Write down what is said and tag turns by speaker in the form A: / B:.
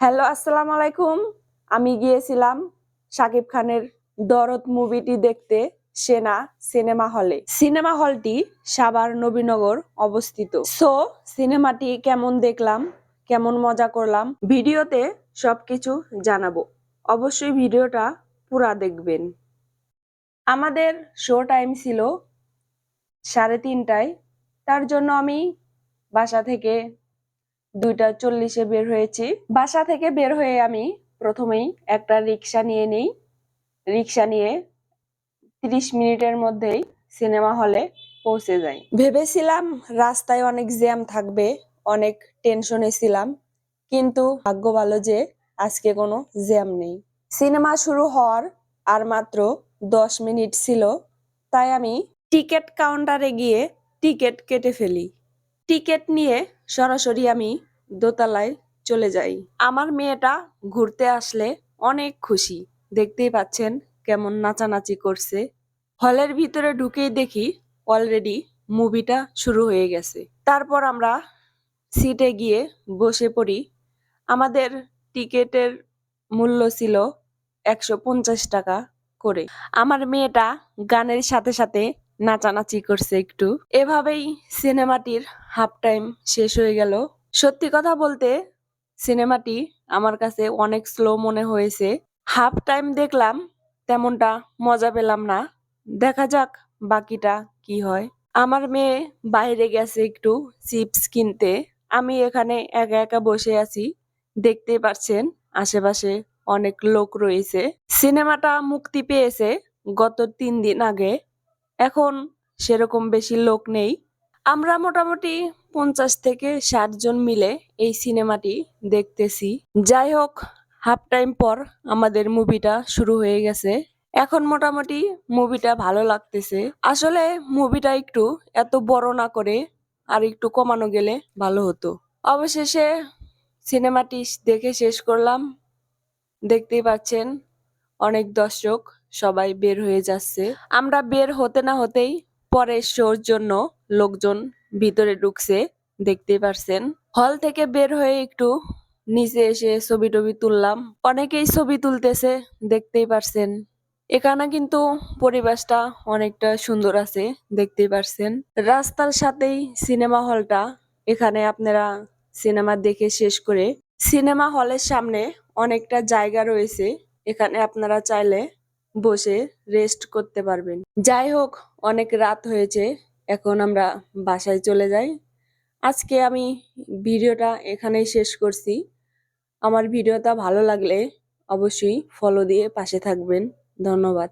A: Hello, আসসালামু আলাইকুম। আমি গিয়েছিলাম শাকিব খানের দরদ মুভিটি দেখতে সেনা সিনেমা হলে। সিনেমা হলটি সাভার নবীনগর অবস্থিত। সিনেমাটি কেমন দেখলাম, কেমন মজা করলাম, ভিডিওতে সবকিছু জানাবো। অবশ্যই ভিডিওটা পুরা দেখবেন। আমাদের শো টাইম ছিল 3:30টায়। তার জন্য আমি বাসা থেকে 2:40-এ বের হয়েছি। বাসা থেকে বের হয়ে আমি প্রথমেই একটা রিক্সা নিয়ে নিই। রিক্সা নিয়ে 30 মিনিটের মধ্যেই সিনেমা হলে পৌঁছে যাই। ভেবেছিলাম রাস্তায় অনেক জ্যাম থাকবে, অনেক টেনশনে ছিলাম, কিন্তু ভাগ্য ভালো যে আজকে কোনো জ্যাম নেই। সিনেমা শুরু হওয়ার আর মাত্র 10 মিনিট ছিল, তাই আমি টিকিট কাউন্টারে গিয়ে টিকিট কেটে ফেলি। টিকিট নিয়ে সরাসরি আমি দোতলায় চলে যাই। আমার মেয়েটা ঘুরতে আসলে অনেক খুশি। দেখতেই পাচ্ছেন কেমন নাচানাচি করছে। হলের ভিতরে ঢুকেই দেখি অলরেডি মুভিটা শুরু হয়ে গেছে। তারপর আমরা সিটে গিয়ে বসে পড়ি। আমাদের টিকিটের মূল্য ছিল 150 টাকা করে। আমার মেয়েটা গানের সাথে সাথে নাচানাচি করছে একটু। এভাবেই সিনেমাটির হাফ টাইম শেষ হয়ে গেল। সত্যি কথা বলতে সিনেমাটি আমার কাছে অনেক স্লো মনে হয়েছে। হাফ টাইম দেখলাম, তেমনটা মজা পেলাম না। দেখা যাক বাকিটা কি হয়। আমার মেয়ে বাইরে গেছে একটু চিপস কিনতে। আমি এখানে একা একা বসে আছি। দেখতেই পাচ্ছেন আশেপাশে অনেক লোক রয়েছে। সিনেমাটা মুক্তি পেয়েছে গত 3 দিন আগে। এখন সেরকম বেশি লোক নেই। আমরা মোটামুটি 50 থেকে 60 জন মিলে এই সিনেমাটি দেখতেছি। যাই হোক, হাফ টাইম পর আমাদের মুভিটা শুরু হয়ে গেছে। এখন মোটামুটি মুভিটা ভালো লাগতেছে। আসলে মুভিটা একটু এত বড় না করে আর একটু কমানো গেলে ভালো হতো। অবশেষে সিনেমাটি দেখে শেষ করলাম। দেখতেই পাচ্ছেন অনেক দর্শক সবাই বের হয়ে যাচ্ছে। আমরা বের হতে না হতেই পরের শোর জন্য লোকজন ভিতরে ঢুকছে, দেখতেই পারছেন। হল থেকে বের হয়ে একটু নিচে এসে ছবি টবি তুললাম। অনেকেই ছবি তুলতেছে, দেখতেই পারছেন। এখানে কিন্তু পরিবেশটা অনেকটা সুন্দর আছে, দেখতেই পারছেন। রাস্তার সাথেই সিনেমা হলটা। এখানে আপনারা সিনেমা দেখে শেষ করে সিনেমা হলের সামনে অনেকটা জায়গা রয়েছে, এখানে আপনারা চাইলে বসে রেস্ট করতে পারবেন। যাই হোক, অনেক রাত হয়েছে, এখন আমরা বাসায় চলে যাই। আজকে আমি ভিডিওটা এখানেই শেষ করছি। আমার ভিডিওটা ভালো লাগলে অবশ্যই ফলো দিয়ে পাশে থাকবেন। ধন্যবাদ।